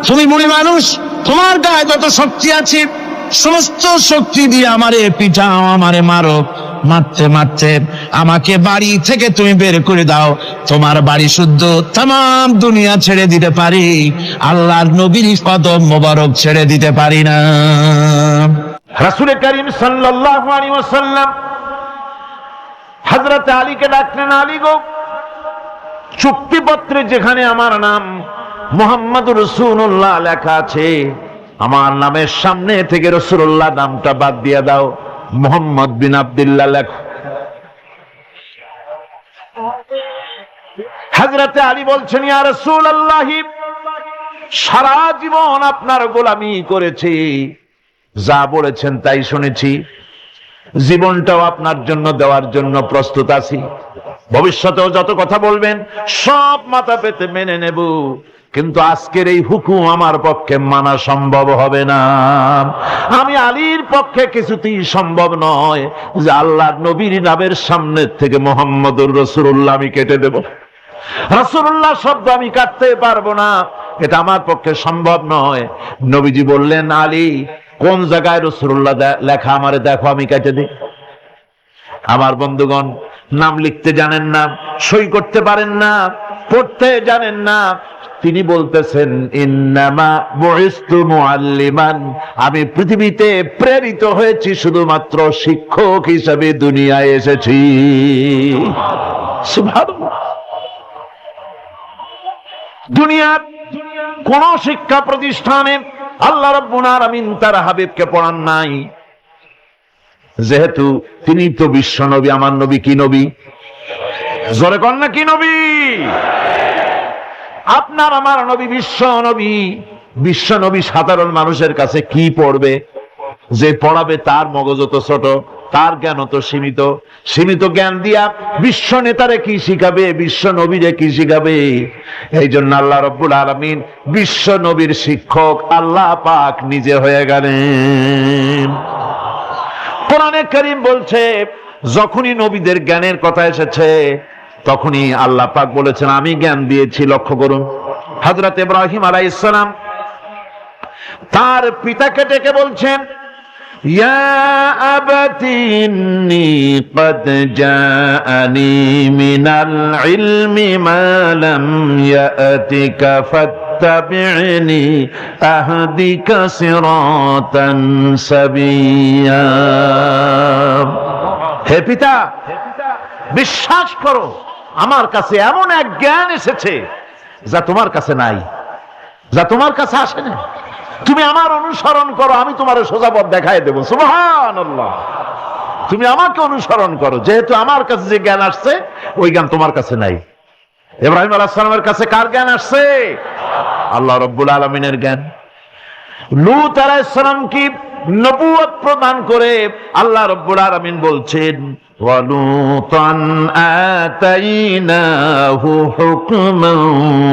তুমি বুড়ি মানুষ, তোমার গায়ে যত শক্তি আছে সমস্ত শক্তি দিয়ে আমারে পিটাও, আমারে মারো, মারতে মারতে আমাকে বাড়ি থেকে তুমি বের করে দাও। তোমার বাড়ি শুদ্ধ তামাম দুনিয়া ছেড়ে দিতে পারি, আল্লাহর নবীর কদম মোবারক ছেড়ে দিতে পারি না। রাসূল করিম সাল্লাল্লাহু আলাইহি ওয়াসাল্লাম হযরত আলীকে ডাকলেন, আলী গো, চুক্তিপত্রে যেখানে আমার নাম মুহাম্মদুর রাসূলুল্লাহ লেখা আছে, আমার নামের সামনে থেকে রাসূলুল্লাহ নামটা বাদ দিয়ে দাও, মুহাম্মদ বিন আব্দুল্লাহ লেখো। হযরত আলী বলছেন, ইয়া রাসূলুল্লাহ, সারা জীবন আপনার গোলামি করেছি, যা বলেছেন তাই শুনেছি, জীবনটাও আপনার জন্য দেওয়ার জন্য প্রস্তুত আছি, ভবিষ্যতেও যত কথা বলবেন সব মাথা পেতে মেনে নেব, কিন্তু আজকের এই হুকুম আমার পক্ষে মানা সম্ভব হবে না। আমি আলীর পক্ষে কিছুতেই সম্ভব নয় যে আল্লাহর নবীর নামের সামনে থেকে মুহাম্মদুর রাসূলুল্লাহ আমি কেটে দেব, রাসূলুল্লাহ শব্দ আমি কাটতে পারবো না, এটা আমার পক্ষে সম্ভব নয়। নবীজি বললেন, আলী, কোন জায়গায় রাসূলুল্লাহ লেখা আমারে দেখো, আমি কেটে দিই। আমার বন্ধুগণ, নাম লিখতে জানেন না, সই করতে পারেন না, পড়তে জানেন না, তিনি বলতেছেন, ইন্নামা বুইসতু মুআল্লিমান, আমি পৃথিবীতে প্রেরিত হয়েছি শুধুমাত্র শিক্ষক হিসেবে দুনিয়ায় এসেছি। সুবহানাল্লাহ। দুনিয়ার কোন শিক্ষা প্রতিষ্ঠানে আল্লাহ রাব্বুল আলামিন তার হাবিবকে পড়ান নাই, যেহেতু তিনি তো বিশ্ব নবী। আমার নবী কি নবী? জোরে কন না, কি নবী? আপনার আমার নবী বিশ্ব নবী। বিশ্ব নবী সাধারণ মানুষের কাছে কি পড়বে? যে পড়াবে তার মগজ তো ছোট, তার জ্ঞান তো সীমিত। সীমিত জ্ঞান দিয়া বিশ্ব নেতারে কি শিখাবে, বিশ্ব নবীরে কি শিখাবে? এই জন্য আল্লাহ রাব্বুল আলামিন বিশ্ব নবীর শিক্ষক আল্লাহ পাক নিজে হয়ে গেলেন। কোরআনে কারীম বলছে, যখনই নবীদের জ্ঞানের কথা এসেছে তখনই আল্লাহ পাক বলেছেন, আমি জ্ঞান দিয়েছি। লক্ষ্য করুন, হযরত ইব্রাহিম আলাইহিস সালাম তার পিতাকে ডেকে বলছেন, ইয়া আবাতি ইন্নী ক্বাদ জাআনি মিনাল ইলমি মা লাম ইয়াতিকা ফাত্তাবি'নি আহদিকা সিরাতান সাবিয়্যা। হে পিতা, বিশ্বাস করো, আমার কাছে এমন এক জ্ঞান এসেছে যা তোমার কাছে নাই, যা তোমার কাছে আসে না। তুমি আমার অনুসরণ করো, আমি তোমার সোজা পথ দেখাই দেবো। সুবহানাল্লাহ। তুমি আমাকে অনুসরণ করো, যেহেতু আমার কাছে যে জ্ঞান আসছে ওই জ্ঞান তোমার কাছে নাই। ইব্রাহিম আলাইহিস সালামের কাছে কার জ্ঞান আসছে? আল্লাহ রাব্বুল আলামিনের জ্ঞান। লূত আলাইহিস সালাম কি নবুয়ত প্রদান করে আল্লাহ রাব্বুল আলামিন বলছেন, ওয়ালুতান আতাইনাহু হুকমান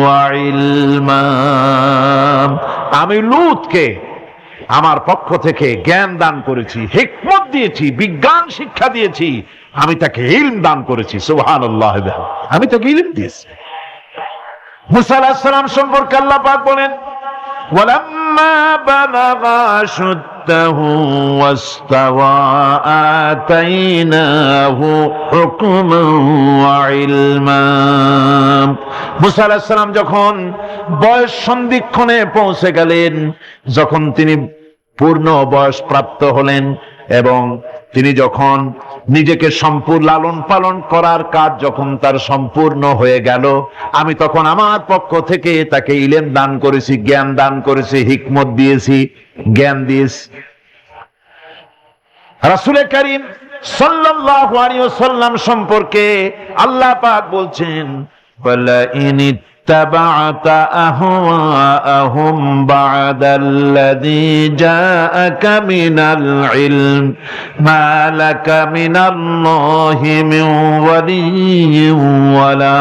ওয়া ইলমা। আমি লূতকে আমার পক্ষ থেকে জ্ঞান দান করেছি, হিকমত দিয়েছি, বিজ্ঞান শিক্ষা দিয়েছি, আমি তাকে ইলম দান করেছি। সুবহানাল্লাহ। আমি তাকে ইলম দিয়েছি। মুসা আলাইহিস সালাম সম্পর্কে আল্লাহ পাক বলেন, ওয়ালাম্মা বালাগা আশুদ্দাহু ওয়াস্তাওয়া আতাইনাহু হুকমান ওয়া ইলমা। মুসা আলাইহিস সালাম যখন বয়স সন্ধিক্ষণে পৌঁছে গেলেন, যখন তিনি পূর্ণ বয়স প্রাপ্ত হলেন এবং তিনি যখন নিজেকে সম্পূর্ণ লালন পালন করার কাজ যখন তার সম্পূর্ণ হয়ে গেল, আমি তখন আমার পক্ষ থেকে তাকে ইলম দান করেছি, জ্ঞান দান করেছি, হিকমত দিয়েছি, জ্ঞান দিয়েছি। রাসূল করিম সাল্লাল্লাহু আলাইহি ওয়াসাল্লাম সম্পর্কে আল্লাহ পাক বলছেন, ওয়ালা ইন ইত্তাবা'তা আহওয়াআহুম বা'দাল্লাযী জাআকা মিনাল ইলম মা লাকা মিনাল্লাহি মিন ওয়ালিয়্যিন ওয়ালা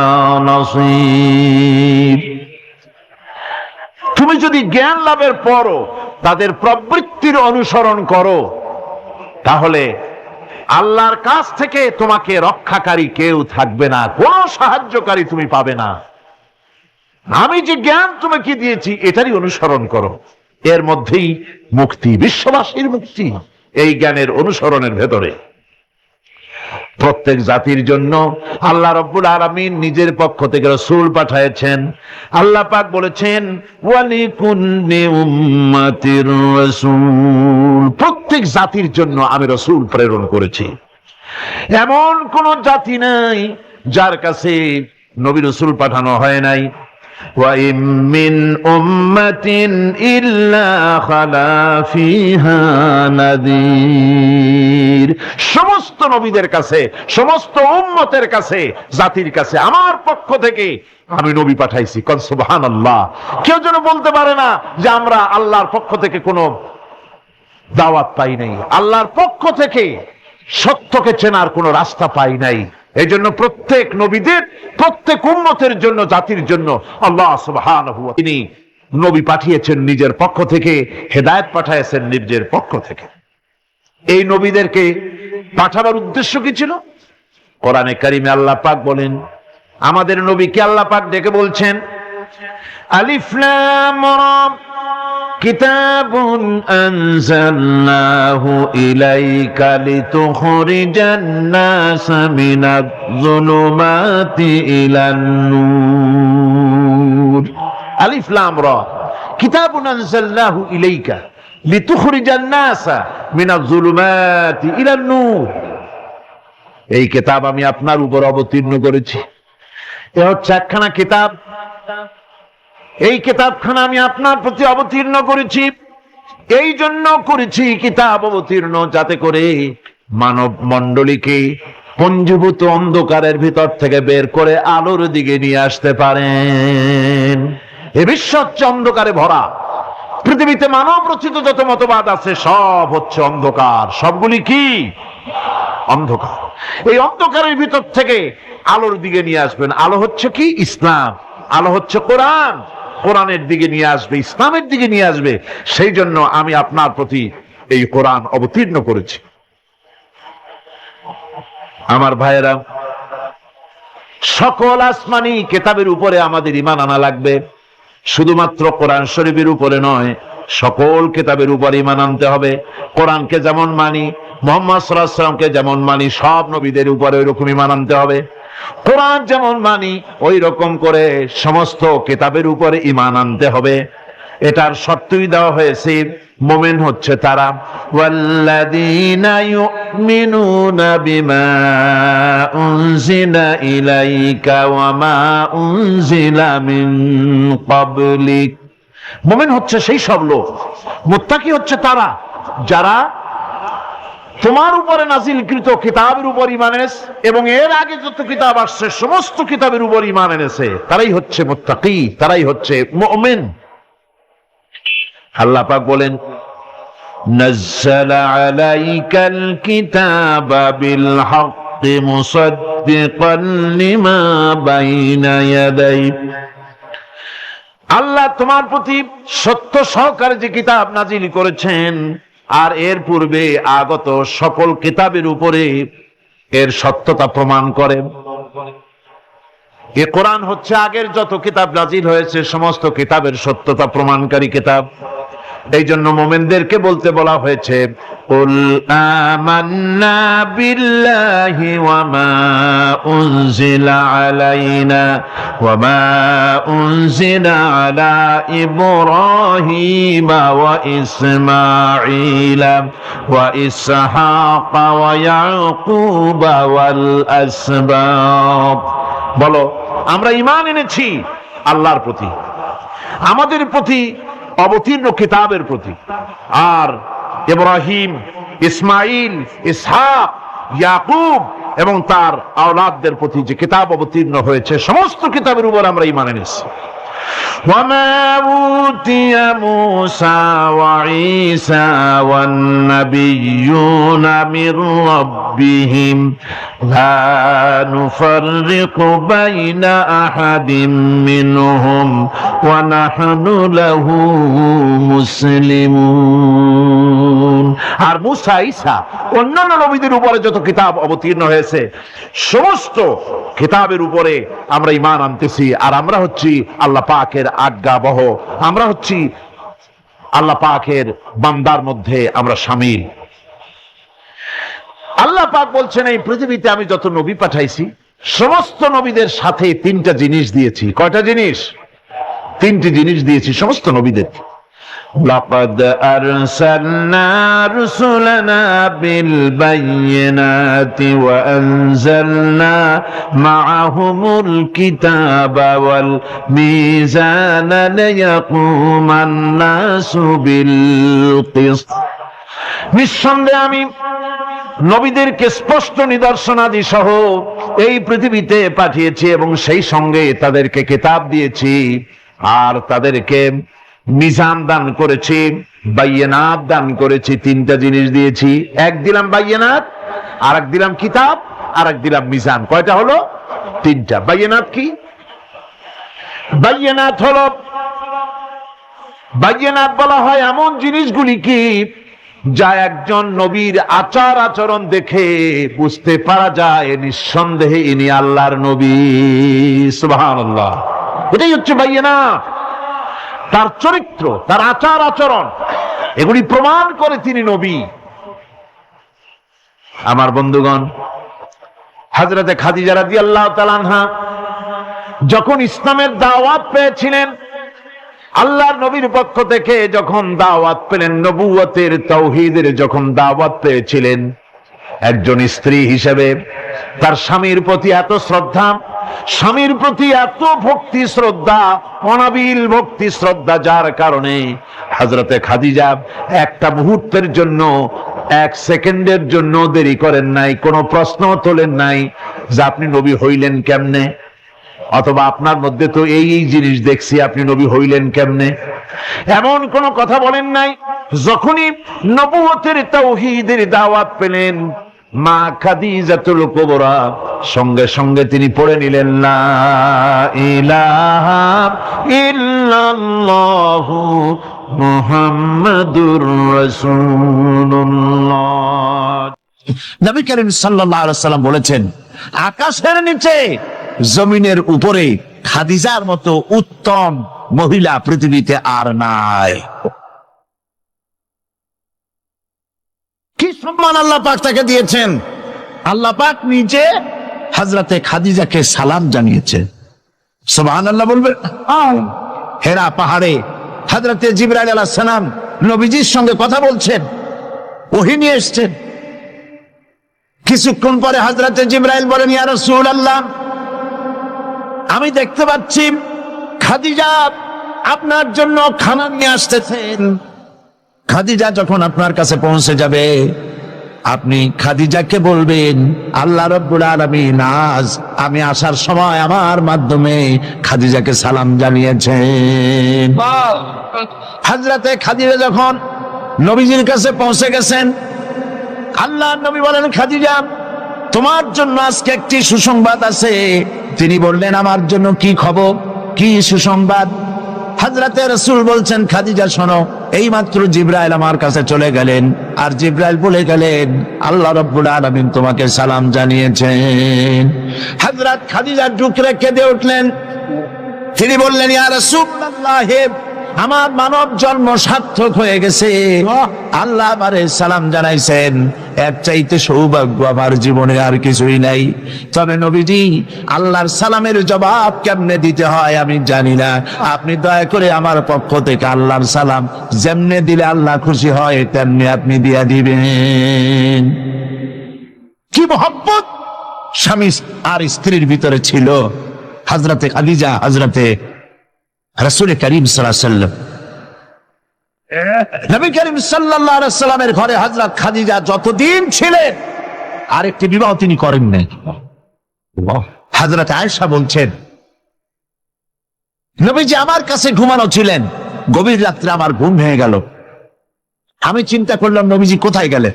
নাসীর। তুমি যদি জ্ঞান লাভের পরও তাদের প্রবৃত্তির অনুসরণ করো, তাহলে আল্লাহর কাছ থেকে তোমাকে রক্ষাকারী কেউ থাকবে না, কোনো সাহায্যকারী তুমি পাবে না। আমি যে জ্ঞান তোমাকে দিয়েছি এটারই অনুসরণ করো। এর মধ্যেই মুক্তি, বিশ্ববাসীর মুক্তি এই জ্ঞানের অনুসরণের ভেতরে। প্রত্যেক জাতির জন্য আল্লাহ রাব্বুল আলামিন নিজের পক্ষ থেকে রাসূল পাঠিয়েছেন। আল্লাহ পাক বলেছেন ওয়ালিকুল্লি উম্মাতির রাসূল, প্রত্যেক জাতির জন্য আমি রাসূল প্রেরণ করেছি। এমন কোন জাতি নাই যার কাছে নবী রাসূল পাঠানো হয় নাই। ওয়া ইম মিন উম্মাতিন ইল্লা খালা ফিহা নাযীর, সমস্ত নবীদের কাছে, সমস্ত উম্মতের কাছে, জাতির কাছে আমার পক্ষ থেকে আমি নবী পাঠাইছি। কোন সুবহানাল্লাহ। কেউ যেন বলতে পারে না যে আমরা আল্লাহর পক্ষ থেকে কোনো দাওয়াত পাই নাই, আল্লাহর পক্ষ থেকে সত্যকে চেনার কোনো রাস্তা পাই নাই। এই জন্য প্রত্যেক নবীদের, প্রত্যেক উম্মতের জন্য, জাতির জন্য আল্লাহ সুবহানাহু ওয়া তাআলা তিনি নবী পাঠিয়েছেন নিজের পক্ষ থেকে, হেদায়েত পাঠিয়েছেন নিজের পক্ষ থেকে। এই নবীদেরকে পাঠাবার উদ্দেশ্য কি ছিল? কোরআনে কারিমে আল্লাহ পাক বলেন, আমাদের নবীকে আল্লাহ পাক ডেকে বলছেন আলিফ লাম রা কিতাবুন আনজালনাহু ইলাইকা লিতুখরিজান নাসা মিনাজ যুলুমাতি ইলান নূর। আলিফ লাম রা কিতাবুন আনজালনাহু ইলাইকা লিতুখরিজান নাসা মিনাজ যুলুমাতি ইলান নূর। এই কিতাব আমি আপনার উপর অবতীর্ণ করেছি। এ হচ্ছে একখানা কিতাব, এই কিতাবখানা আমি আপনার প্রতি অবতীর্ণ করেছি। এই জন্য করেছি কিতাব অবতীর্ণ যাতে করে মানব মণ্ডলীকে পঞ্জীভূত অন্ধকারের ভিতর থেকে বের করে আলোর দিকে নিয়ে আসতে পারেন। এ বিশ্ব হচ্ছে অন্ধকারে ভরা। পৃথিবীতে মানব রচিত যত মতবাদ আছে সব হচ্ছে অন্ধকার। সবগুলি কি? অন্ধকার। এই অন্ধকারের ভিতর থেকে আলোর দিকে নিয়ে আসবেন। আলো হচ্ছে কি? ইসলাম। আলো হচ্ছে কোরআন। কোরআনের দিকে নিয়ে আসবে, ইসলামের দিকে নিয়ে আসবে। সেই জন্য আমি আপনার প্রতি এই কোরআন অবতীর্ণ করেছি। আমার ভাইয়েরা, সকল আসমানি কিতাবের উপরে আমাদের ঈমান আনা লাগবে। শুধুমাত্র কোরআন শরীফের উপরে নয়, সকল কিতাবের উপরে ঈমান আনতে হবে। কোরআনকে যেমন মানি, মুহাম্মদ সাল্লাল্লাহু আলাইহি ওয়াসাল্লামকে যেমন মানি, সব নবীদের উপরে ওই রকম ঈমান আনতে হবে। কোরআন যেমন মানি ওই রকম করে সমস্ত কিতাবের উপরে ঈমান আনতে হবে। এটার শর্তই দেওয়া হয়েছে, মুমিন হচ্ছে তারা ওয়াল্লাযীনা ইউমিনুনা বিমা উনজিলা ইলাইকা ওয়া মা উনজিলা মিন ক্বাবলিক। মুমিন হচ্ছে সেই সব লোক, মুত্তাকি হচ্ছে তারা যারা তোমার উপরে নাজিলকৃত কিতাবের উপর ঈমান এনেছে এবং এর আগে যত কিতাব আসছে সমস্ত কিতাবের উপর ঈমান এনেছে। তারাই হচ্ছে মুত্তাকি, তারাই হচ্ছে মুমিন। আল্লাহ পাক বলেন নাযালা আলাইকাল কিতাবা বিল হাক্কি মুসাদ্দিকান লিমা বাইনা ইয়াদাইহি। আল্লাহ তোমার প্রতি সত্য সহকারে যে কিতাব নাজিল করেছেন আর এর পূর্বে আগত সকল কিতাবের উপরে এর সত্যতা প্রমাণ করে। এ কোরআন হচ্ছে আগের যত কিতাব নাজিল হয়েছে সমস্ত কিতাবের সত্যতা প্রমাণকারী কিতাব। এই জন্য মুমিনদেরকে বলতে বলা হয়েছে কুল আমান্না বিল্লাহি ওয়া মা উনজিলা আলাইনা ওয়া মা উনজিলা আলা ইব্রাহিম ওয়া ইসমাঈলা ওয়া ইসহাক ওয়া ইয়াকুব ওয়াল আসবাত। বলো আমরা ঈমান এনেছি আল্লাহর প্রতি, আমাদের প্রতি অবতীর্ণ কিতাবের প্রতি, আর ইব্রাহিম, ইসমাইল, ইসহাক, ইয়াকুব এবং তার আওলাদদের প্রতি যে কিতাব অবতীর্ণ হয়েছে সমস্ত কিতাবের উপর আমরা ঈমান এনেছি। وما أوتي موسى وعيسى والنبيون من ربهم لا نفرق بين أحد منهم ونحن له مسلمون। আর মুসা, ঈসা, অন্যান্য নবীদের উপরে যত কিতাব অবতীর্ণ হয়েছে সমস্ত কিতাবের উপরে আমরা ঈমান আনতেছি। আর আমরা হচ্ছি আল্লাহ পাকের আজ্ঞাবহ, আমরা হচ্ছি আল্লাহ পাকের বান্দার মধ্যে আমরা শামিল। আল্লাহ পাক বলছেন এই পৃথিবীতে আমি যত নবী পাঠাইছি সমস্ত নবীদের সাথে তিনটা জিনিস দিয়েছি। কয়টা জিনিস? তিনটি জিনিস দিয়েছি সমস্ত নবীদের। লাকাদ আরসালনা রুসুলানা বিল বায়িনাতি ওয়া আনজালনা মাআহুমুল কিতাবা ওয়াল মিজানা লিয়াকুমান নাসু বিল কিসত। নিঃসন্দেহে আমি নবীদেরকে স্পষ্ট নিদর্শনাদি সহ এই পৃথিবীতে পাঠিয়েছি এবং সেই সঙ্গে তাদেরকে কিতাব দিয়েছি আর তাদেরকে মিজান দান করেছি, বায়িনাত দান করেছি। তিনটা জিনিস দিয়েছি, এক দিলাম বায়িনাত, আর এক দিলাম কিতাব, আর এক দিলাম মিজান। কয়টা হলো? তিনটা। বায়িনাত কি? বায়িনাত হলো, বায়িনাত বলা হয় এমন জিনিসগুলি কি যা একজন নবীর আচার আচরণ দেখে বুঝতে পারা যায় নিঃসন্দেহে ইনি আল্লাহর নবী। সুবহানাল্লাহ। এটাই হচ্ছে বায়িনাত। তার চরিত্র, তার আচার আচরণ, এগুলি প্রমাণ করে তিনি নবী। আমার বন্ধুগণ, হযরতে খাদিজা রাদিয়াল্লাহু তাআলা আনহা যখন ইসলামের দাওয়াত পেয়েছিলেন, আল্লাহর নবীর পক্ষ থেকে যখন দাওয়াত পেলেন, নবুয়তের তাওহীদের যখন দাওয়াত পেয়েছিলেন, একজন স্ত্রী হিসেবে তার স্বামীর প্রতি এত শ্রদ্ধা, স্বামীর প্রতি এত ভক্তি শ্রদ্ধা, অনাবিল ভক্তি শ্রদ্ধা, যার কারণে হযরতে খাদিজা একটা মুহূর্তের জন্য, এক সেকেন্ডের জন্য দেরি করেন নাই, কোনো প্রশ্ন তোলেন নাই যে আপনি নবী হইলেন কেমনে, অথবা আপনার মধ্যে তো এই এই জিনিস দেখছি, আপনি নবী হইলেন কেমনে, এমন কোন কথা বলেন নাই। যখনই নবুয়তের তাওহীদের দাওয়াত পেলেন, মা খাদিজাতুল কুবরা সঙ্গে সঙ্গে তিনি পড়ে নিলেন লা ইলাহা ইল্লাল্লাহু মুহাম্মাদুর রাসূলুল্লাহ। নবী করিম সাল্লাল্লাহু আলাইহি ওয়াসাল্লাম বলেছেন, আকাশের নিচে জমিনের উপরে খাদিজার মতো উত্তম মহিলা পৃথিবীতে আর নাই। কি সম্মান আল্লাহ পাক তাকে দিয়েছেন! আল্লাহ পাক নিজে হযরতে খাদিজাকে সালাম জানিয়েছেন। সুবহানাল্লাহ বলবেন। হেরা পাহাড়ে হযরতে জিবরাইল আলাইহিস সালাম নবীজির সঙ্গে কথা বলছেন, ওহী নিয়ে এসেছেন। কিছুক্ষণ পরে হযরতে জিবরাইল বলেন, ইয়া রাসূলুল্লাহ, আমি দেখতে পাচ্ছি খাদিজা আপনার জন্য খানা নিয়ে আসতেছেন। খাদিজা যখন আপনার কাছে পৌঁছে যাবে, আপনি খাদিজাকে বলবেন, আল্লাহ রাব্বুল আলামিন আজ আমি আসার সময় আমার মাধ্যমে খাদিজাকে সালাম জানিয়েছেন। হযরতে খাদিজা যখন নবীজির কাছে পৌঁছে গেছেন, আল্লাহর নবী বলেন, খাদিজা, তোমার জন্য আজকে একটি সুসংবাদ আছে। তিনি বললেন, আমার জন্য কি খবর, কি সুসংবাদ? হযরতে রাসূল বলছেন, খাদিজা শোনো, এইমাত্র জিবরাইল আমার কাছে চলে গেলেন, আর জিবরাইল বলে গেলেন আল্লাহ রাব্বুল আলামিন তোমাকে সালাম জানিয়েছেন। হযরত খাদিজা ডুকরে কেঁদে উঠলেন। তিনি বললেন, ইয়া রাসূলুল্লাহ, আমার মানব জন্ম সার্থক হয়ে গেছে, আল্লাহ আমারে সালাম জানাইছেন, এর চাইতে সৌভাগ্য আমার জীবনে আর কিছুই নাই। তবে নবীজি, আল্লাহর সালামের জবাব কেমনে দিতে হয় আমি জানি না, আপনি দয়া করে আমার পক্ষ থেকে আল্লাহর সালাম যেমনে দিলে আল্লাহ খুশি হয় তেমনি আপনি দিয়া দিবেন। কি মহব্বত স্বামী আর স্ত্রীর ভিতরে ছিল। হযরতে খাদিজা হযরতে রাসূল করিম সাল্লাল্লাহু আলাইহি ওয়াসাল্লাম, নবী করিম সাল্লাল্লাহু আলাইহি ওয়াসাল্লামের ঘরে হযরত খাদিজা যতদিন ছিলেন আরেকটি বিবাহ তিনি করেন নাই। হযরত আয়েশা বলছেন, নবীজি আমার কাছে ঘুমানো ছিলেন, গভীর রাত্রে আমার ঘুম ভেঙে গেল। আমি চিন্তা করলাম নবীজি কোথায় গেলে,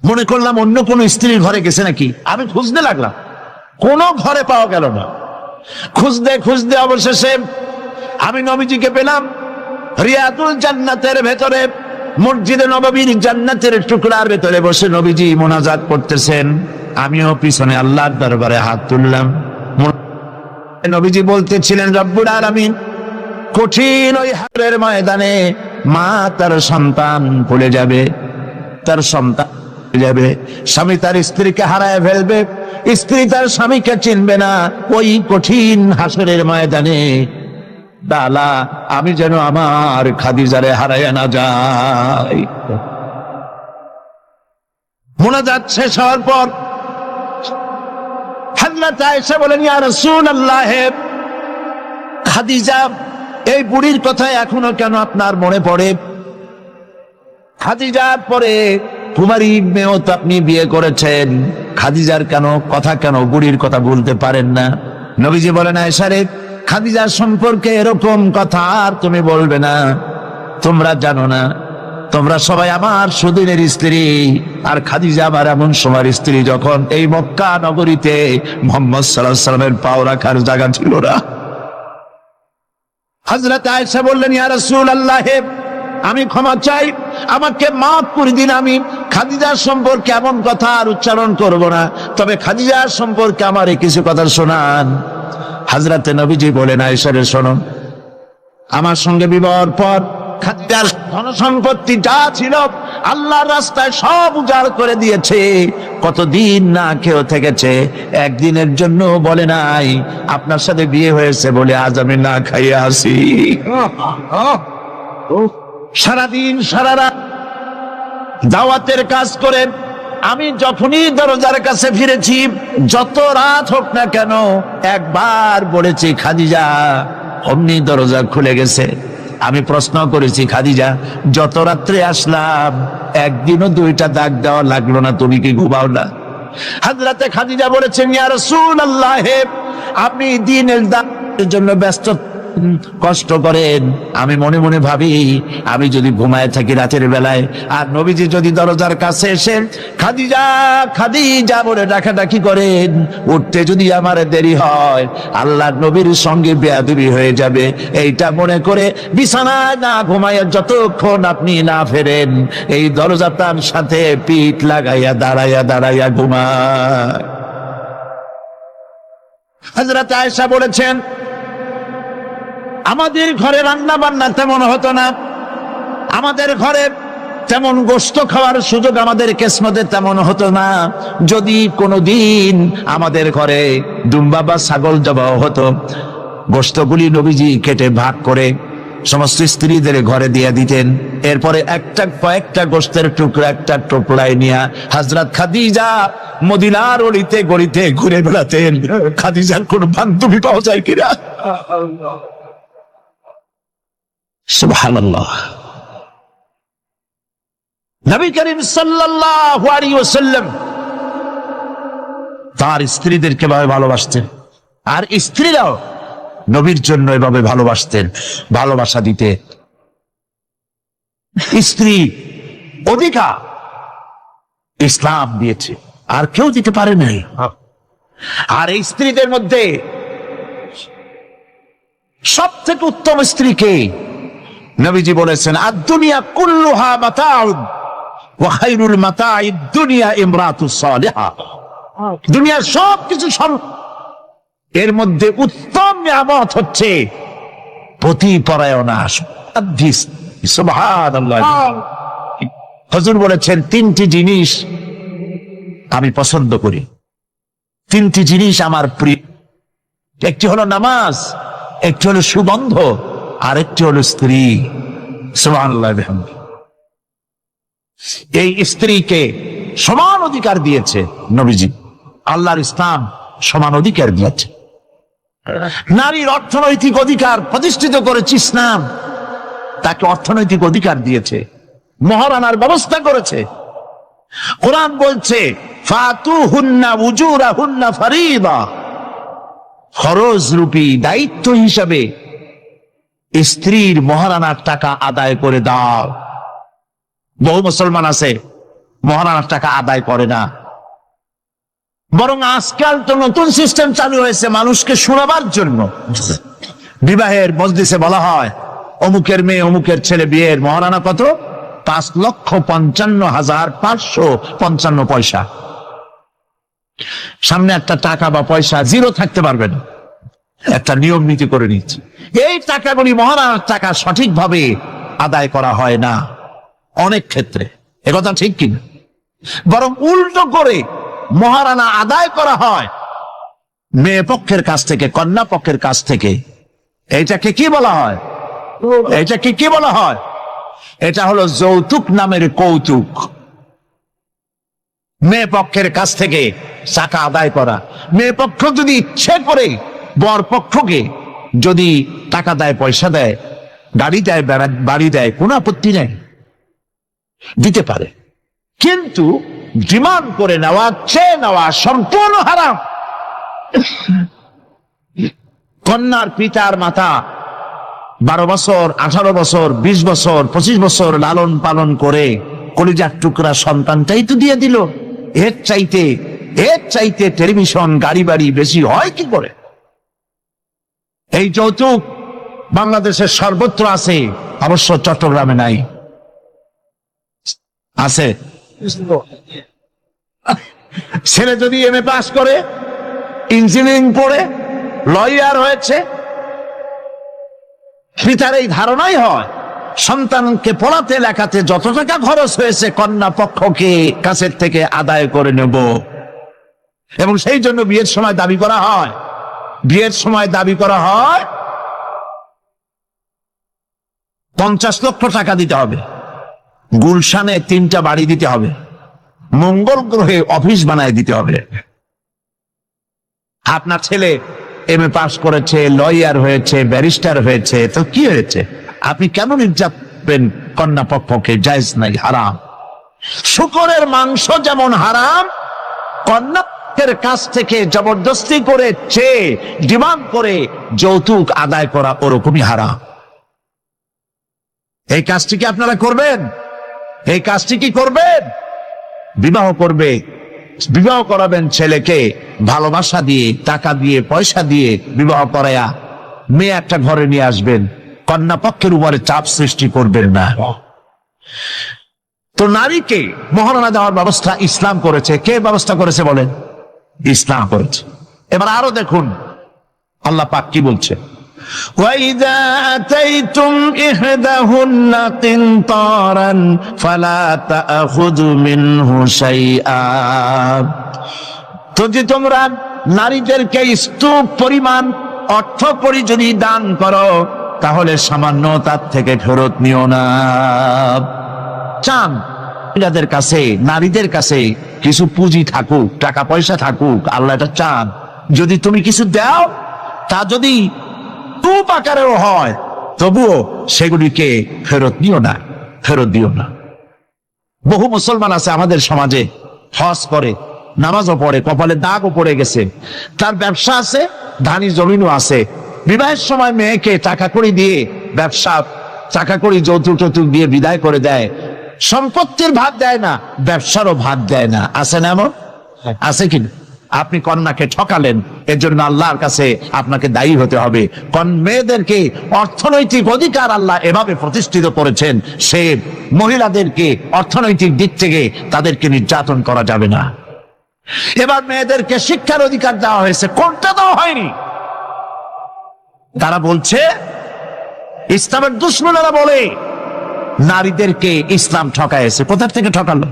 মনে করলাম অন্য কোন স্ত্রীর ঘরে গেছে নাকি। আমি খুঁজতে লাগলাম, কোনো ঘরে পাওয়া গেল না। খুঁজতে খুঁজতে অবশেষে আমি নবীজিকে পেলাম রিয়াদুল জান্নাতের ভেতরে মসজিদে নববীর জান্নাতের টুকরার ভেতরে বসে নবীজি মোনাজাত করতেছেন, আমিও পিছনে আল্লাহর দরবারে হাত তুললাম। নবীজি বলতেছিলেন, রব্বুল আলামিন, কঠিন ওই হারের ময়দানে মা তার সন্তান ভুলে যাবে, তার সন্তান ভুলে যাবে, স্বামী তার স্ত্রীকে হারায় ফেলবে, স্ত্রী তার স্বামীকে চিনবে না। ওই কঠিন হাসরের ময়দানে দালা আমি যেন আমার খাদিজারে হারাইয়া না যাই। মোনাজাত শেষ হওয়ার পর হযরত আয়েশা বলেন, ইয়া রাসূলুল্লাহ, খাদিজা এই বুড়ির কথা এখনো কেন আপনার মনে পড়ে? খাদিজার পরে কুমারী মেয়েও তো আপনি বিয়ে করেছেন, খাদিজার কেন বুড়ির কথা বলতে পারেন না? নবীজি বলেন, আয়েশা রে, খাদিজার সম্পর্কে এরকম কথা আর তুমি বলবে না। তোমরা জানো না, তোমরা সবাই আমার সুদিনের স্ত্রী, আর খাদিজা আমার এমন সময়ের স্ত্রী যখন এই মক্কা নগরীতে মুহাম্মদ সাল্লাল্লাহু আলাইহি ওয়াসাল্লামের পাও রাখার জায়গা ছিল না। হযরত আয়েশা বললেন, ইয়া রাসূলুল্লাহ, আমি ক্ষমা চাই, আমাকে মাফ করে দিন, আমি খাদিজার সম্পর্কে এমন কথা আর উচ্চারণ করব না, তবে খাদিজার সম্পর্কে আমার কিছু কথা শোনান। হযরতে নবীজি বলেন, আয়েশা রে, শোনো, আমার সঙ্গে বিবাহের পর খাদিজার ধন সম্পত্তি যা ছিল আল্লাহর রাস্তায় সব উজাড় করে দিয়েছে। কতদিন না খেয়ে থেকেছে, একদিনের জন্য বলে নাই আপনার সাথে বিয়ে হয়েছে বলে আজ আমি না খাইয়ে আসি। সারাদিন সারা রাত দাওয়াতের কাজ করে আমি যখনই দরজার কাছে ফিরেছি, যত রাত হোক না কেন, একবার বলেছি খাদিজা, অমনি দরজা খুলে গেছে। আমি প্রশ্ন করেছি, খাদিজা, যত রাত্রে আসলাম একদিনও দুইটা দাগ দেওয়া লাগলো না, তুমি কি ঘুমাও না? হযরতে খাদিজা বলেছেন, ইয়া রাসূলুল্লাহ, আপনি দিনের দাওয়াতের জন্য ব্যস্ত, কষ্ট করেন, আমি মনে মনে ভাবি আমি যদি ঘুমায় থাকি রাতের বেলায়, আর নবীজি যদি দরজার কাছে এসে খাদিজা খাদিজা বলে ডাকাডাকি করেন, উঠতে যদি আমার দেরি হয় আল্লাহর নবীর সঙ্গে বেয়াদবি হয়ে যাবে, এইটা মনে করে বিছানায় না ঘুমায় যতক্ষণ আপনি না ফেরেন এই দরজাটার সাথে পিঠ লাগাইয়া দাঁড়াইয়া ঘুমায়। হযরত আয়েশা বলেছেন, আমাদের ঘরে রান্না বান্না তেমন হতো না, আমাদের ঘরে তেমন গোশত খাওয়ার সুযোগ আমাদের কিসমতে তেমন হতো না। যদি কোনোদিন আমাদের ঘরে দুম্বা বা ছাগল জবাহ হতো, গোশতগুলি নবীজি কেটে ভাগ করে সমস্ত স্ত্রীদের ঘরে দিয়ে দিতেন। এরপরে কয়েকটা গোশতের টুকরা একটা টোপলায় নিয়ে হযরত খাদিজা মদিনার অলিতে গলিতে ঘুরে বেড়াতেন। খাদিজার কোন বান্ধবী পাওয়া যায় কিনা? সুবহানাল্লাহ। নবী করিম সাল্লাল্লাহু আলাইহি ওয়াসাল্লাম তার স্ত্রীদেরকে ভাবে ভালোবাসতেন, আর স্ত্রীরাও নবীর জন্য এভাবে ভালোবাসতেন, ভালোবাসা দিতে। স্ত্রী অধিকার ইসলাম দিয়েছে, আর কেউ দিতে পারে নাই। আর এই স্ত্রীদের মধ্যে সব থেকে উত্তম স্ত্রীকে নবীজি বলেছেন, আদ-দুনিয়া কুল্লুহা মাতাউন ওয়া খায়রুল মাতাইদ দুনিয়া ইমরাতুস সালিহা। দুনিয়ার সবকিছু এর মধ্যে উত্তম নিয়ামত হচ্ছে পতিপরায়ণা। সুবহানাল্লাহ। হুজুর বলেছেন, তিনটি জিনিস আমি পছন্দ করি, তিনটি জিনিস আমার প্রিয়। একটি হলো নামাজ, একটি হলো সুগন্ধ, আর একটি হলো স্ত্রী। সুবহানাল্লাহ। এই স্ত্রীকে সমান অধিকার দিয়েছে নবীজি, আল্লাহর ইসলাম সমান অধিকার দিয়েছে। নারীর অর্থনৈতিক অধিকার প্রতিষ্ঠিত করেছে ইসলাম, তাকে অর্থনৈতিক অধিকার দিয়েছে, মহারানার ব্যবস্থা করেছে। কোরআন বলছে, ফাতুহুন্না উজুরাহুন্না ফারিদা, খরচ রূপী দায়িত্ব হিসাবে স্ত্রীর মহারানার টাকা আদায় করে দাও। বহু মুসলমান আছে মহারানার টাকা আদায় করে না, বরং আজকাল তো নতুন সিস্টেম চালু হয়েছে মানুষকে শোনাবার জন্য। বিবাহের মজলিসে বলা হয়, অমুকের মেয়ে অমুকের ছেলে বিয়ের মহারানা কত, 5,55,555 সামনে একটা টাকা বা পয়সা জিরো থাকতে পারবে না। একটা নিয়ম নীতি করে নিচ্ছে। এই টাকাগুলি মহারানার টাকা সঠিকভাবে আদায় করা হয় না অনেক ক্ষেত্রে, একথা ঠিক কিনা? বরং উল্টো করে মহারানা আদায় করা হয় মেয়ে পক্ষের কাছ থেকে, কন্যা পক্ষের কাছ থেকে। এইটাকে কি বলা হয়? এটাকে কি বলা হয়? এটা হলো যৌতুক নামের কৌতুক। মেয়ে পক্ষের কাছ থেকে টাকা আদায় করা। মেয়ে পক্ষ যদি ইচ্ছে করে বর পক্ষকে যদি টাকা দেয়, পয়সা দেয়, গাড়ি দেয়, বাড়ি দেয়, কোনো আপত্তি নেই, দিতে পারে। কিন্তু ডিমান্ড করে নেওয়া, চেয়ে নেওয়া সম্পূর্ণ হারাম। কন্যার পিতার মাতা 12 বছর, 18 বছর, 20 বছর, 25 বছর লালন পালন করে কলিজার টুকরা সন্তানটাই তো দিয়ে দিল। এর চাইতে টেলিভিশন, গাড়ি বাড়ি বেশি হয় কি করে? এই যৌতুক বাংলাদেশের সর্বত্র আছে, অবশ্য চট্টগ্রামে নাই। আছে। ছেলে যদি এমএ পাস করে, ইঞ্জিনিয়ারিং পড়ে, লয়ার হয়েছে, পিতার এই ধারণাই হয় সন্তানকে পড়াতে লেখাতে যত টাকা খরচ হয়েছে কন্যা পক্ষকে কাছের থেকে আদায় করে নেব। এবং সেই জন্য বিয়ের সময় দাবি করা হয় 50 লক্ষ টাকা দিতে হবে, গুলশানে 3টা বাড়ি দিতে হবে, মঙ্গল গ্রহে অফিস বানায় দিতে হবে। আপনার ছেলে এমএ পাস করেছে, লয়ার হয়েছে, ব্যারিস্টার হয়েছে, তো কি হয়েছে? আপনি কেন নির্যাতন কন্যা পক্ষকে? জায়েজ নাই, হারাম। শূকরের মাংস যেমন হারাম, কন্যার কাছ থেকে জবরদস্তি করে চেয়ে ডিমান্ড করে যৌতুক আদায় করা ওরকমই হারাম। এই কাজটি কি আপনারা করবেন? এই কাজটি কি করবেন? বিবাহ করাবেন ছেলেকে ভালোবাসা দিয়ে, টাকা দিয়ে, পয়সা দিয়ে বিবাহ করায়া মেয়ে একটা ঘরে নিয়ে আসবেন। কন্যা পক্ষের উপরে চাপ সৃষ্টি করবেন না। তো নারীকে মহারণা দেওয়ার ব্যবস্থা ইসলাম করেছে। কে ব্যবস্থা করেছে বলেন? ইসলাম করেছে। এবার আরো দেখুন আল্লাহ পাক কি বলছে। وَإِذَا آتَيْتُمْ إِحْدَاهُنَّ قِنطَارًا فَلَا تَأْخُذُوا مِنْهُ شَيْئًا। তো যে তোমরা নারীদেরকে স্তূপ পরিমাণ অর্থ করি যদি দান করো, তাহলে সামান্য তার থেকে ফেরত নিও না। চান মহিলাদের কাছে, নারীদের কাছে কিছু পুঁজি থাকুক, টাকা পয়সা থাকুক, আল্লাহ এটা চান। যদি তুমি কিছু দাও, তা যদি টুপ আকারেও হয়, তবুও সেগুলিকে ফেরত দিও না। বহু মুসলমান আছে আমাদের সমাজে, হজ করে, নামাজও পড়ে, কপালে দাগও পড়ে গেছে, তার ব্যবসা আছে, ধানি জমিনও আছে। বিবাহের সময় মেয়েকে টাকা কড়ি দিয়ে, টাকা কড়ি যৌতুক দিয়ে বিদায় করে দেয়। সম্পত্তির ভাগ দেয় না, ব্যবসারও ভাগ দেয় না। আছে না এমন? আছে কিনা? আপনি কন্যাকে ঠকালেন, এর জন্য আল্লাহর কাছে আপনাকে দায়ী হতে হবে। মেয়েদেরকে অর্থনৈতিক অধিকার আল্লাহ এভাবে প্রতিষ্ঠিত করেছেন, সে মহিলাদেরকে অর্থনৈতিক দিক থেকে তাদেরকে নির্যাতন করা যাবে না। এবার মেয়েদেরকে শিক্ষার অধিকার দেওয়া হয়েছে, কোনটা দেওয়া হয়নি? তারা বলছে, ইসলামের দুশমনেরা বলে নারীদেরকে ইসলাম ঠকাইছে। কোথা থেকে ঠকালো?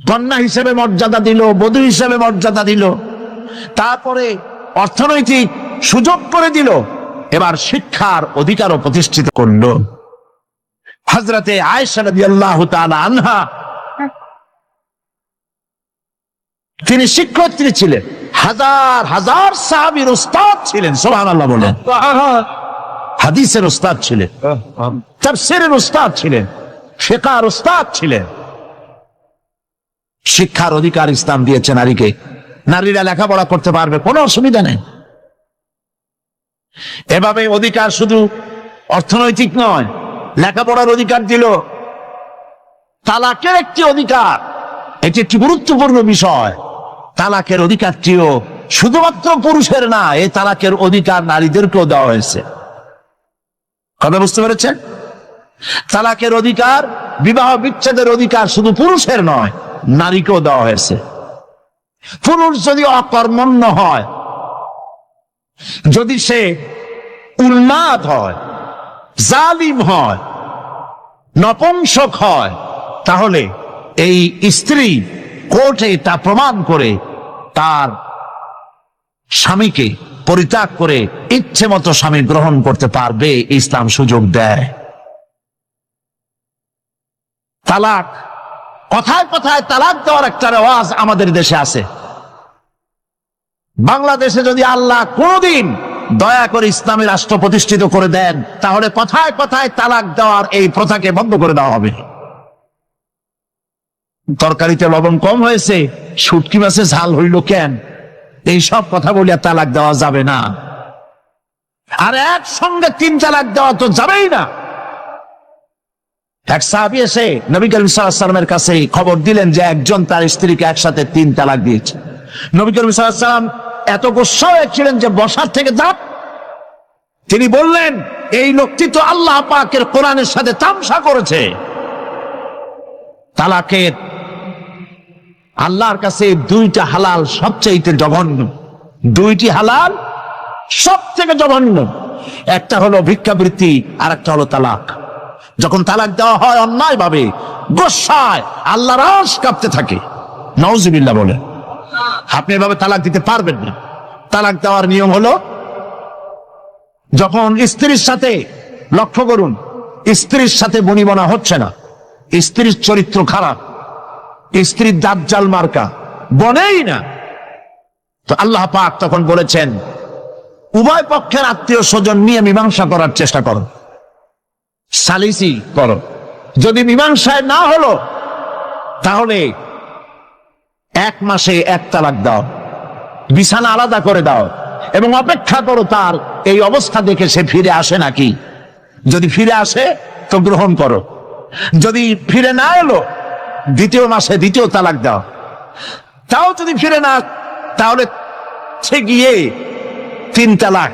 কন্যা হিসেবে মর্যাদা দিল, বধূ হিসেবে মর্যাদা দিল, তারপরে অর্থনৈতিক সুযোগ করে দিল, এবার শিক্ষার অধিকারও প্রতিষ্ঠিত করলো। হযরতে আয়েশা রাদিয়াল্লাহু তাআলা আনহা, তিনি শিক্ষয়িত্রী ছিলেন, হাজার হাজার সাহাবীর উস্তাদ ছিলেন। সুবহানাল্লাহ বলেন। হাদিসের উস্তাদ ছিলেন, তাফসীরের উস্তাদ ছিলেন, ফিকহের উস্তাদ ছিলেন। শিক্ষার অধিকার ইসলাম দিয়েছে নারীকে। নারীরা লেখাপড়া করতে পারবে, কোনো অসুবিধা নেই। এভাবে অধিকার শুধু অর্থনৈতিক নয়, লেখাপড়ার অধিকার দিল। তালাকের একটি অধিকার, এটি একটি গুরুত্বপূর্ণ বিষয়। তালাকের অধিকারটিও শুধুমাত্র পুরুষের না, এই তালাকের অধিকার নারীদেরকেও দেওয়া হয়েছে। কথা বুঝতে পেরেছেন? তালাকের অধিকার, বিবাহ বিচ্ছেদের অধিকার শুধু পুরুষের নয়, নারীকেও দেওয়া হয়েছে। পুরুষ যদি অকর্মণ্য হয়, যদি সে উন্মাদ হয়, জালিম হয়, নপুংসক হয়, তাহলে এই স্ত্রী কোর্টে তা প্রমাণ করে তার স্বামীকে পরিত্যাগ করে ইচ্ছে মতো স্বামী গ্রহণ করতে পারবে। ইসলাম সুযোগ দেয়। তালাক, কথায় কথায় তালাক দেওয়ার একটা রেওয়াজ আমাদের দেশে আছে। বাংলাদেশে যদি আল্লাহ কোনদিন দয়া করে ইসলামী রাষ্ট্র প্রতিষ্ঠিত করে দেন, তাহলে কথায় কথায় তালাক দেওয়ার এই প্রথাকে বন্ধ করে দেওয়া হবে। তরকারিতে লবণ কম হয়েছে, শুটকি মাছে ঝাল হইল কেন, এই সব কথা বলিয়া তালাক দেওয়া যাবে না। আর একসঙ্গে 3 তালাক দেওয়া তো যাবেই না। এক সাহাবী এসে নবী করিম সাল্লাল্লাহু আলাইহি ওয়াসাল্লামের কাছে খবর দিলেন যে একজন তার স্ত্রীকে একসাথে 3 তালাক দিয়েছে। নবী করিম সাল্লাল্লাহু আলাইহি ওয়াসাল্লাম এত গোসা হয়েছিলেন যে বসার থেকে দাঁত, তিনি বললেন, এই লোকটি তো আল্লাহ পাকের কোরআনের সাথে তামসা করেছে। তালাকের আল্লাহর কাছে 2টা হালাল সবচেয়ে জঘন্য, 2টি হালাল সব থেকে জঘন্য। একটা হলো ভিক্ষাবৃত্তি, আর একটা হলো তালাক। যখন তালাক দেওয়া হয় অন্যায় ভাবে, গোসায় আল্লাহর আরশ কাঁপতে থাকে। নাউজুবিল্লাহ বলে। আপনি এভাবে তালাক দিতে পারবেন না। তালাক দেওয়ার নিয়ম হলো, যখন স্ত্রীর সাথে, লক্ষ্য করুন, স্ত্রীর সাথে বনিবনা হচ্ছে না, স্ত্রীর চরিত্র খারাপ, স্ত্রীর দাজ্জাল মার্কা, বনেই না, তো আল্লাহ পাক তখন বলেছেন, উভয় পক্ষের আত্মীয় স্বজন নিয়ে মীমাংসা করার চেষ্টা করো, সালিসি করো। যদি মীমাংসায় না হলো, তাহলে 1 মাসে 1 তালাক দাও, বিছানা আলাদা করে দাও, এবং অপেক্ষা করো তার এই অবস্থা দেখে সে ফিরে আসে নাকি। যদি ফিরে আসে তো গ্রহণ করো, যদি ফিরে না এলো 2য় মাসে 2য় তালাক দাও। তাও যদি ফিরে না, তাহলে সে গিয়ে 3 তালাক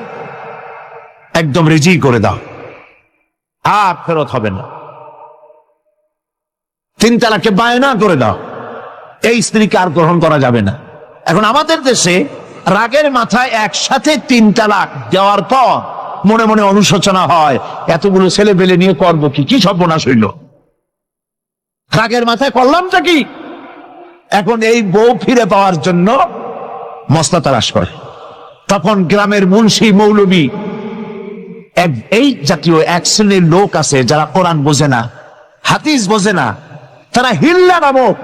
একদম রেজি করে দাও, আর ফেরত হবে না। 3 তালাকে বায়না করে দাও, এই স্ত্রীকে আর গ্রহণ করা যাবে না। এখন আমাদের দেশে রাগের মাথায় একসাথে 3 তালাক দেওয়ার পর মনে মনে অনুশোচনা হয়, এতগুলো ছেলে পেলে নিয়ে করবো কি, কি সর্বনাশ হইল, রাগের মাথায় করলামটা কি। এখন এই বউ ফিরে পাওয়ার জন্য মস্তা তালাশ করে। তখন গ্রামের মুন্সি মৌলবী, এই জাতীয় 1 শ্রেণীর লোক আছে যারা কোরআন বোঝে না, হাদিস বোঝে না, তারা হিল্লা নামক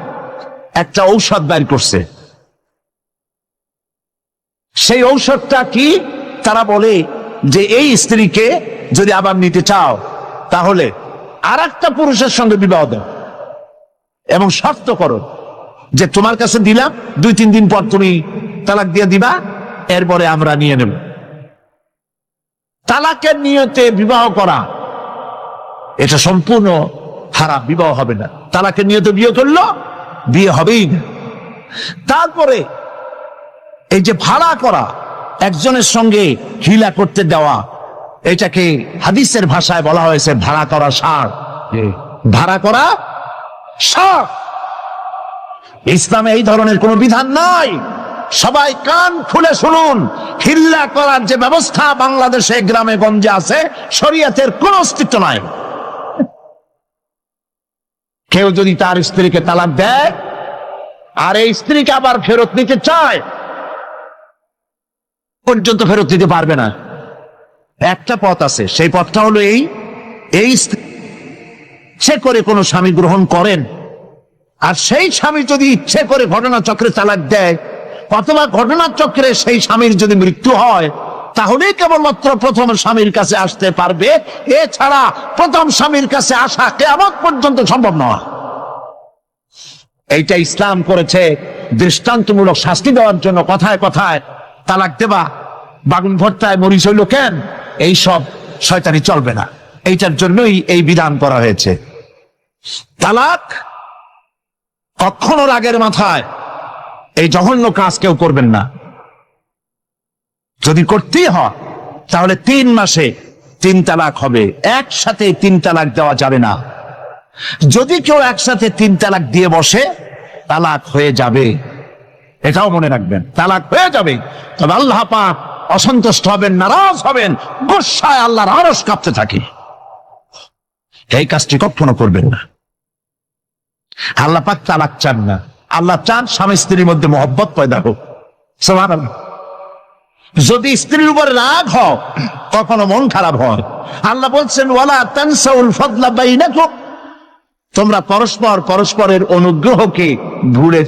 একটা ঔষধ বের করছে। সেই ঔষধটা কি? তারা বলে যে এই স্ত্রীকে যদি আবার নিতে চাও, তাহলে আরেকটা পুরুষের সঙ্গে বিবাহ দাও, এবং শর্ত করো যে তোমার কাছে দিলাম, 2-3 দিন পর তুমি তালাক দিয়ে দিবা, এরপরে আমরা নিয়ে নেব। তালাকের নিয়তে বিবাহ করা এটা সম্পূর্ণ হারাম, বিবাহ হবে না। তালাকের নিয়তে বিয়ে করলো, বিয়ে হবেই না। তারপরে এই যে ভাড়া করা, একজনের সঙ্গে হিলা করতে দেওয়া, এটাকে হাদিসের ভাষায় বলা হয়েছে ভাড়া করা সার। ভাড়া করা সার। ইসলামে এই ধরনের কোন বিধান নাই। সবাই কান খুলে শুনুন, হিল্লা করার যে ব্যবস্থা বাংলাদেশে গ্রামে গঞ্জে আছে, শরীয়তের কোন অস্তিত্ব নাই। কেউ যদি তার স্ত্রীকে তালাক দেয় আর এই স্ত্রীকে আবার ফেরত নিতে চায়, পর্যন্ত ফেরত দিতে পারবে না। একটা পথ আছে, সেই পথটা হলো এই ইচ্ছে করে কোন স্বামী গ্রহণ করেন, আর সেই স্বামী যদি ইচ্ছে করে ঘটনাচক্রে তালাক দেয়, অথবা ঘটনাচক্রে সেই স্বামীর যদি মৃত্যু হয়, তাহলে কেবলমাত্র প্রথম স্বামীর কাছে আসতে পারবে। এছাড়া প্রথম স্বামীর কাছে আসা কিয়ামত পর্যন্ত সম্ভব নয়। এইটা ইসলাম করেছে দৃষ্টান্তমূলক শাস্তি দেওয়ার জন্য। কথায় কথায় তালাক দেবা, বাগুন ভর্তায় মরিচ হইল কেন, এই সব শয়তানি চলবে না। এইটার জন্যই এই বিধান করা হয়েছে। তালাক কখনো রাগের মাথায় এই জঘন্য কাজ কেউ করবেন না। যদি করতেই হয়, তাহলে 3 মাসে তিন তালাক হবে, একসাথে তিন তালাক দেওয়া যাবে না। যদি কেউ একসাথে তিন তালাক দিয়ে বসে, তালাক হয়ে যাবে, এটাও মনে রাখবেন, তালাক হয়ে যাবে। তবে আল্লাহ পাক অসন্তুষ্ট হবেন, নারাজ হবেন, গোসায় আল্লাহর আরশ কাঁপতে থাকে। এই কাজটি কখনো করবেন না। আল্লাহ পাক তালাক চান না, আল্লাহ চান স্বামী স্ত্রীর মধ্যে মহব্বত পয়দা হোক। সুবহানাল্লাহ। যদি স্ত্রীর উপর রাগ হয়, কখনো মন খারাপ হয়, আল্লাহ বলছেন ওয়ালা তানসাউল ফাদলা বাইনাকুম, তোমরা পরস্পর পরস্পরের অনুগ্রহকে ভুলে।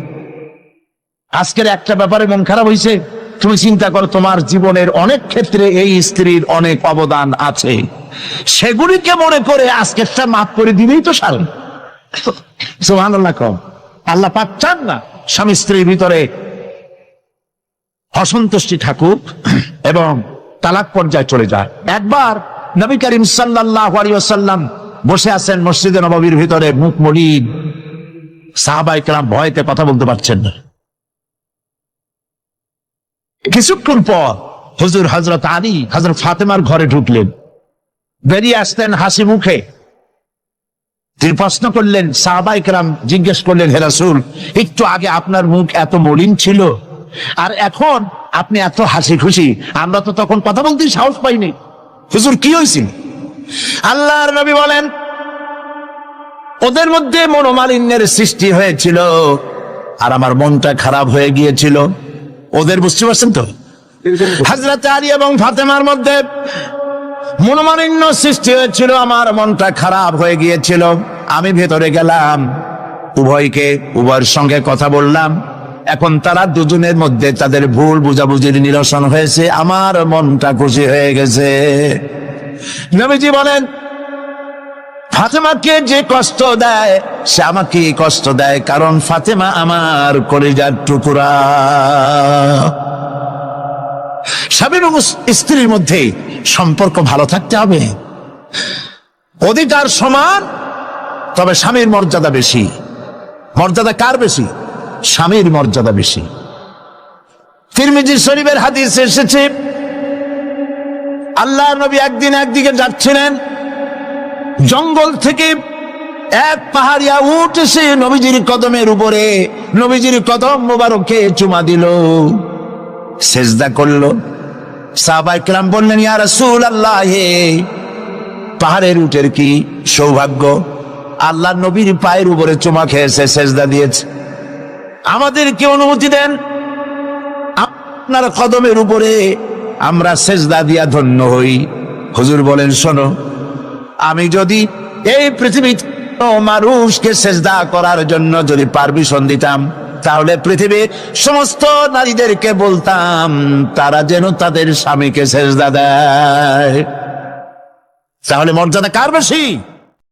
আজকের একটা ব্যাপারে মন খারাপ হয়েছে, তুমি চিন্তা করো তোমার জীবনের অনেক ক্ষেত্রে এই স্ত্রীর অনেক অবদান আছে, সেগুলিকে মনে করে আজকেরটা মাফ করে দিলেই তো সার। সুবহানাল্লাহ। কম আল্লাহ পাক চান না স্বামী স্ত্রীর ভিতরে অসন্তুষ্টি থাকুক এবং তালাক পর্যায়ে চলে যায়। একবার নবী করিম সাল্লাল্লাহু আলাইহি ওয়াসাল্লাম বসে আছেন মসজিদে নববীর ভিতরে, মুখ মলিন, সাহাবায়ে কেরাম ভয়তে কথা বলতে পারছেন না। কিছুক্ষণ পর হুজুর হযরত আলী হযরত ফাতেমার ঘরে ঢুকলেন, বেরিয়ে আসতেন হাসি মুখে। তিনি প্রশ্ন করলেন, সাহাবায়ে কেরাম জিজ্ঞেস করলেন, হে রাসূল, একটু আগে আপনার মুখ এত মলিন ছিল আর এখন আপনি এত হাসি খুশি, আমরা তো তখন কথা বলতে সাহস পাইনি, হুজুর কি হয়েছিল? আল্লাহর নবী বলেন, ওদের মধ্যে মনোমালিন্যের সৃষ্টি হয়েছিল আর আমার মনটা খারাপ হয়ে গিয়েছিল। ওদের, বুঝতে পারছেন তো, হযরত আলী এবং ফাতেমার মধ্যে মনোমালিন্য সৃষ্টি হয়েছিল, আমার মনটা খারাপ হয়ে গিয়েছিল। আমি ভেতরে গেলাম, উভয়ের সঙ্গে কথা বললাম। এখন তারা দুজনের মধ্যে তাদের ভুল বুঝাবুঝির নিরসন হয়েছে, আমার মনটা খুশি হয়ে গেছে। নবীজি বলেন, ফাতেমাকে যে কষ্ট দেয় সে আমাকে কষ্ট দেয়, কারণ ফাতেমা আমার কলিজার টুকরা। স্বামী এবং স্ত্রীর মধ্যে সম্পর্ক ভালো থাকতে হবে, অধিকার সমান, তবে স্বামীর মর্যাদা বেশি। মর্যাদা কার বেশি? স্বামীর মর্যাদা বেশি। তিরমিজি শরীফের হাদিসে এসেছে, আল্লাহর নবী একদিন একদিকে যাচ্ছিলেন, জঙ্গল থেকে এক পাহাড়িয়া উট এসে নবীজির কদমের উপরে নবীজির কদম মোবারকে চুমা দিল, সেজদা করলো। সাহাবায়ে কেরাম বললেন, ইয়া রাসূলুল্লাহ, পাহাড়ের উটের কি সৌভাগ্য, আল্লাহর নবীর পায়ের উপরে চুমা খেয়েছে, সেজদা দিয়েছে। আমাদেরকে অনুমতি দেন, আপনার কদমের উপরে আমরা সেজদা দিয়া ধন্য হই। হুজুর বলেন, শোনো, আমি যদি এই পৃথিবীতে মানুষকে সেজদা করার জন্য যদি পারমিশন দিতাম, তাহলে পৃথিবীর সমস্ত নারীদেরকে বলতাম তারা যেন তাদের স্বামীকে সেজদা দেয়। তাহলে মর্যাদা কার বেশি?